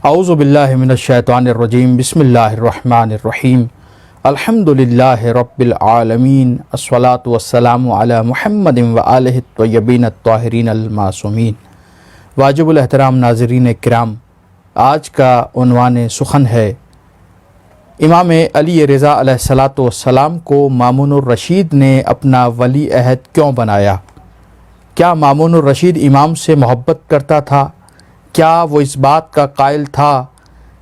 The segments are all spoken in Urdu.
اعوذ باللہ من الشیطان الرجیم بسم اللہ الرحمن الرحیم الحمدللہ رب العالمین الصلاۃ والسلام علی محمد وآلہ الطیبین الطاہرین المعصومین۔ واجب الاحترام ناظرین کرام، آج کا عنوان سخن ہے امام علی رضا علیہ الصلاۃ والسلام کو مامون الرشید نے اپنا ولی عہد کیوں بنایا؟ کیا مامون الرشید امام سے محبت کرتا تھا؟ کیا وہ اس بات کا قائل تھا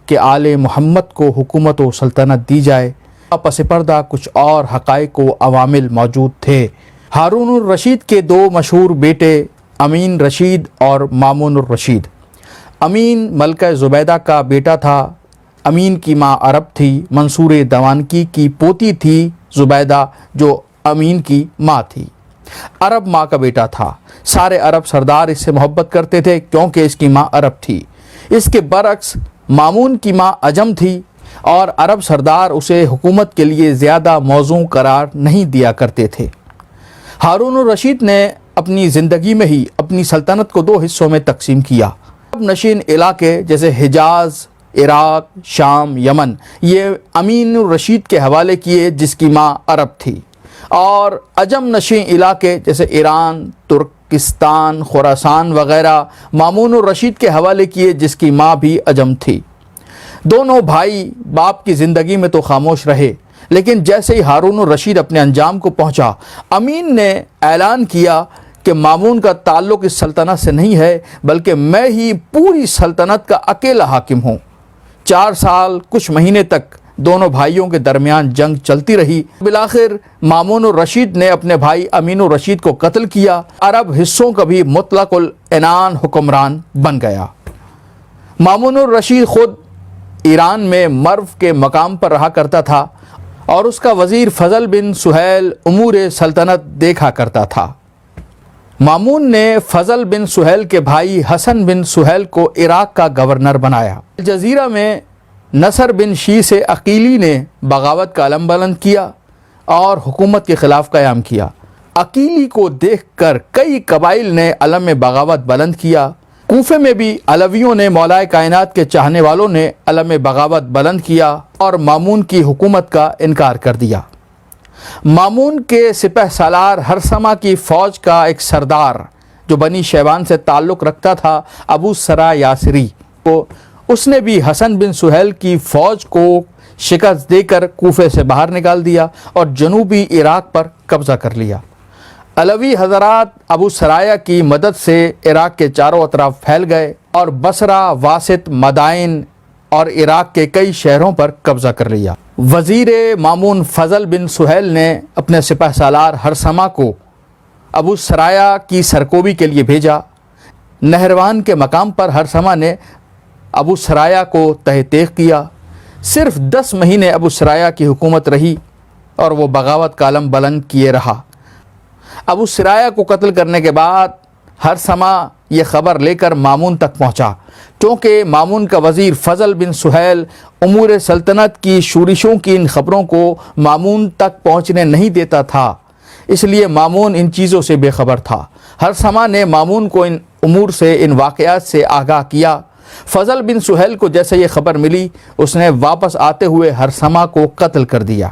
کہ آل محمد کو حکومت و سلطنت دی جائے؟ پس پردہ کچھ اور حقائق و عوامل موجود تھے۔ ہارون الرشید کے دو مشہور بیٹے امین رشید اور مامون الرشید۔ امین ملکہ زبیدہ کا بیٹا تھا۔ امین کی ماں عرب تھی، منصور دوانکی کی پوتی تھی زبیدہ جو امین کی ماں تھی۔ عرب ماں کا بیٹا تھا۔ سارے عرب سردار اس سے محبت کرتے تھے کیونکہ اس کی ماں عرب تھی۔ اس کے برعکس مامون کی ماں عجم تھی اور عرب سردار اسے حکومت کے لیے زیادہ موزوں قرار نہیں دیا کرتے تھے۔ ہارون الرشید نے اپنی زندگی میں ہی اپنی سلطنت کو دو حصوں میں تقسیم کیا۔ عرب نشین علاقے جیسے حجاز، عراق، شام، یمن یہ امین الرشید کے حوالے کیے جس کی ماں عرب تھی، اور عجم نشین علاقے جیسے ایران، ترکستان، خراسان وغیرہ مامون الرشید کے حوالے کیے جس کی ماں بھی عجم تھی۔ دونوں بھائی باپ کی زندگی میں تو خاموش رہے، لیکن جیسے ہی ہارون الرشید اپنے انجام کو پہنچا، امین نے اعلان کیا کہ مامون کا تعلق اس سلطنت سے نہیں ہے بلکہ میں ہی پوری سلطنت کا اکیلا حاکم ہوں۔ 4 سال کچھ مہینے تک دونوں بھائیوں کے درمیان جنگ چلتی رہی۔ بالآخر مامون الرشید نے اپنے بھائی امین الرشید کو قتل کیا۔ عرب حصوں کا بھی مطلق العنان حکمران بن گیا۔ مامون الرشید خود ایران میں مرو کے مقام پر رہا کرتا تھا اور اس کا وزیر فضل بن سہیل امور سلطنت دیکھا کرتا تھا۔ مامون نے فضل بن سہیل کے بھائی حسن بن سہیل کو عراق کا گورنر بنایا۔ الجزیرہ میں نصر بن شیث عقیلی نے بغاوت کا علم بلند کیا اور حکومت کے خلاف قیام کیا۔ عقیلی کو دیکھ کر کئی قبائل نے علم بغاوت بلند کیا۔ کوفے میں بھی علویوں نے مولائے کائنات کے چاہنے والوں نے علم بغاوت بلند کیا اور مامون کی حکومت کا انکار کر دیا۔ مامون کے سپہ سالار ہرثمہ کی فوج کا ایک سردار جو بنی شیبان سے تعلق رکھتا تھا، ابو سرا یاسری کو، اس نے بھی حسن بن سہیل کی فوج کو شکست دے کر کوفے سے باہر نکال دیا اور جنوبی عراق پر قبضہ کر لیا۔ علوی حضرات ابو سرایا کی مدد سے عراق کے چاروں اطراف پھیل گئے اور بصرہ، واسط، مدائن اور عراق کے کئی شہروں پر قبضہ کر لیا۔ وزیر مامون فضل بن سہیل نے اپنے سپہ سالار ہرثمہ کو ابو سرایا کی سرکوبی کے لیے بھیجا۔ نہروان کے مقام پر ہرثمہ نے ابو سرایا کو تہ تیغ کیا۔ صرف 10 مہینے ابو سرایا کی حکومت رہی اور وہ بغاوت کا علم بلند کیے رہا۔ ابو سرایا کو قتل کرنے کے بعد ہرثمہ یہ خبر لے کر مامون تک پہنچا۔ چونکہ مامون کا وزیر فضل بن سہیل امور سلطنت کی شورشوں کی ان خبروں کو مامون تک پہنچنے نہیں دیتا تھا، اس لیے مامون ان چیزوں سے بے خبر تھا۔ ہرثمہ نے مامون کو ان امور سے، ان واقعات سے آگاہ کیا۔ فضل بن سہیل کو جیسے یہ خبر ملی، اس نے واپس آتے ہوئے ہرثمہ کو قتل کر دیا۔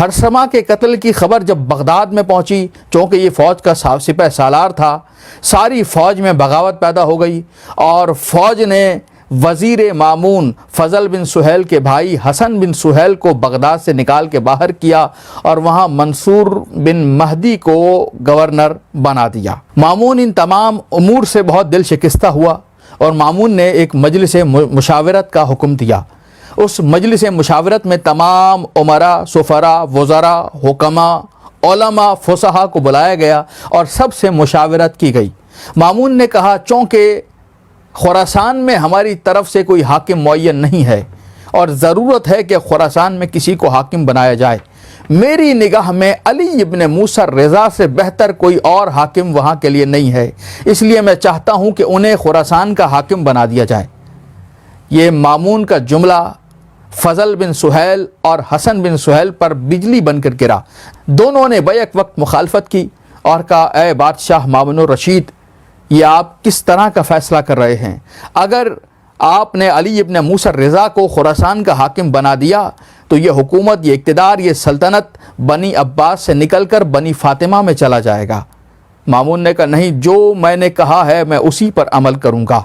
ہرثمہ کے قتل کی خبر جب بغداد میں پہنچی، چونکہ یہ فوج کا سپہ سالار تھا، ساری فوج میں بغاوت پیدا ہو گئی اور فوج نے وزیر مامون فضل بن سہیل کے بھائی حسن بن سہیل کو بغداد سے نکال کے باہر کیا اور وہاں منصور بن مہدی کو گورنر بنا دیا۔ مامون ان تمام امور سے بہت دل شکستہ ہوا اور مامون نے ایک مجلس مشاورت کا حکم دیا۔ اس مجلس مشاورت میں تمام امراء، سفراء، وزراء، حکماء، علماء، فصحاء کو بلایا گیا اور سب سے مشاورت کی گئی۔ مامون نے کہا، چونکہ خراسان میں ہماری طرف سے کوئی حاکم معین نہیں ہے اور ضرورت ہے کہ خراسان میں کسی کو حاکم بنایا جائے، میری نگاہ میں علی ابن موسیٰ رضا سے بہتر کوئی اور حاکم وہاں کے لیے نہیں ہے، اس لیے میں چاہتا ہوں کہ انہیں خراسان کا حاکم بنا دیا جائے۔ یہ مامون کا جملہ فضل بن سہیل اور حسن بن سہیل پر بجلی بن کر گرا۔ دونوں نے بیک وقت مخالفت کی اور کہا، اے بادشاہ مامون الرشید، یہ آپ کس طرح کا فیصلہ کر رہے ہیں؟ اگر آپ نے علی ابن موسیٰ الرضا کو خراسان کا حاکم بنا دیا تو یہ حکومت، یہ اقتدار، یہ سلطنت بنی عباس سے نکل کر بنی فاطمہ میں چلا جائے گا۔ مامون نے کہا نہیں، جو میں نے کہا ہے میں اسی پر عمل کروں گا۔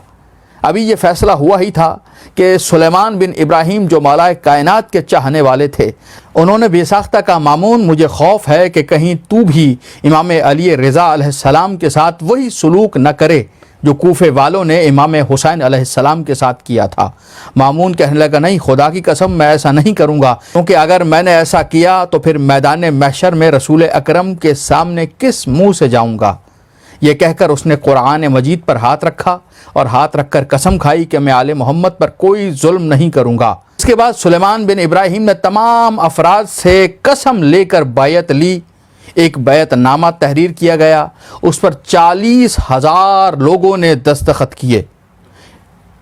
ابھی یہ فیصلہ ہوا ہی تھا کہ سلیمان بن ابراہیم جو مولائے کائنات کے چاہنے والے تھے، انہوں نے بے ساختہ کہا مامون مجھے خوف ہے کہ کہیں تو بھی امام علی رضا علیہ السلام کے ساتھ وہی سلوک نہ کرے جو کوفے والوں نے امام حسین علیہ السلام کے ساتھ کیا تھا۔ مامون کہنے لگا نہیں، خدا کی قسم میں ایسا نہیں کروں گا، کیونکہ اگر میں نے ایسا کیا تو پھر میدان محشر میں رسول اکرم کے سامنے کس منہ سے جاؤں گا۔ یہ کہہ کر اس نے قرآن مجید پر ہاتھ رکھا اور ہاتھ رکھ کر قسم کھائی کہ میں آل محمد پر کوئی ظلم نہیں کروں گا۔ اس کے بعد سلیمان بن ابراہیم نے تمام افراد سے قسم لے کر بیعت لی۔ ایک بیعت نامہ تحریر کیا گیا، اس پر 40,000 لوگوں نے دستخط کیے۔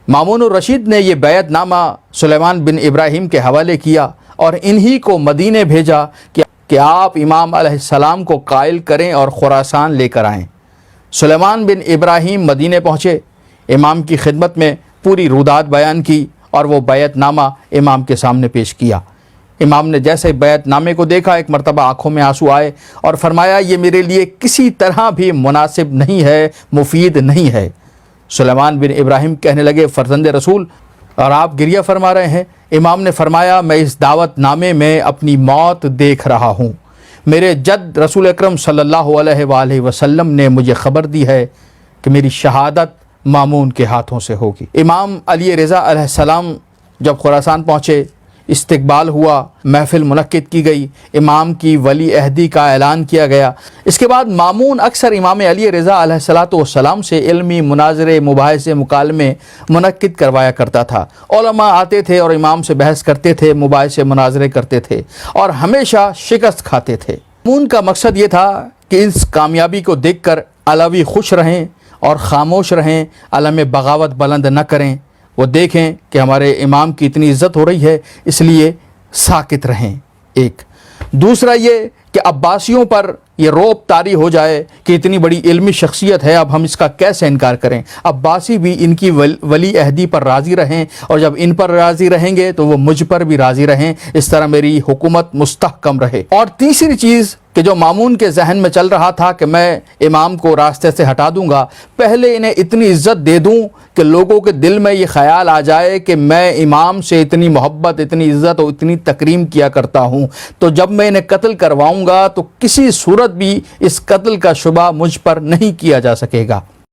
مامون الرشید نے یہ بیعت نامہ سلیمان بن ابراہیم کے حوالے کیا اور انہی کو مدینے بھیجا کہ آپ امام علیہ السلام کو قائل کریں اور خراسان لے کر آئیں۔ سلیمان بن ابراہیم مدینے پہنچے، امام کی خدمت میں پوری رودات بیان کی اور وہ بیعت نامہ امام کے سامنے پیش کیا۔ امام نے جیسے بیعت نامے کو دیکھا، ایک مرتبہ آنکھوں میں آنسو آئے اور فرمایا یہ میرے لیے کسی طرح بھی مناسب نہیں ہے، مفید نہیں ہے۔ سلیمان بن ابراہیم کہنے لگے فرزند رسول، اور آپ گریہ فرما رہے ہیں؟ امام نے فرمایا میں اس دعوت نامے میں اپنی موت دیکھ رہا ہوں۔ میرے جد رسول اکرم صلی اللہ علیہ وآلہ وسلم نے مجھے خبر دی ہے کہ میری شہادت مامون کے ہاتھوں سے ہوگی۔ امام علی رضا علیہ السلام جب خراسان پہنچے، استقبال ہوا، محفل منعقد کی گئی، امام کی ولی عہدی کا اعلان کیا گیا۔ اس کے بعد مامون اکثر امام علی رضا علیہ السلام سے علمی مناظرے، مباحثے، مکالمے منعقد کروایا کرتا تھا۔ علماء آتے تھے اور امام سے بحث کرتے تھے، مباحثے مناظرے کرتے تھے اور ہمیشہ شکست کھاتے تھے۔ مامون کا مقصد یہ تھا کہ اس کامیابی کو دیکھ کر علوی خوش رہیں اور خاموش رہیں، علم بغاوت بلند نہ کریں۔ وہ دیکھیں کہ ہمارے امام کی اتنی عزت ہو رہی ہے، اس لیے ساکت رہیں۔ ایک دوسرا یہ کہ عباسیوں پر یہ رعب طاری ہو جائے کہ اتنی بڑی علمی شخصیت ہے، اب ہم اس کا کیسے انکار کریں۔ عباسی بھی ان کی ولی عہدی پر راضی رہیں، اور جب ان پر راضی رہیں گے تو وہ مجھ پر بھی راضی رہیں، اس طرح میری حکومت مستحکم رہے۔ اور تیسری چیز کہ جو مامون کے ذہن میں چل رہا تھا کہ میں امام کو راستے سے ہٹا دوں گا، پہلے انہیں اتنی عزت دے دوں کہ لوگوں کے دل میں یہ خیال آ جائے کہ میں امام سے اتنی محبت، اتنی عزت اور اتنی تکریم کیا کرتا ہوں، تو جب میں انہیں قتل کرواؤں گا تو کسی صورت بھی اس قتل کا شبہ مجھ پر نہیں کیا جا سکے گا۔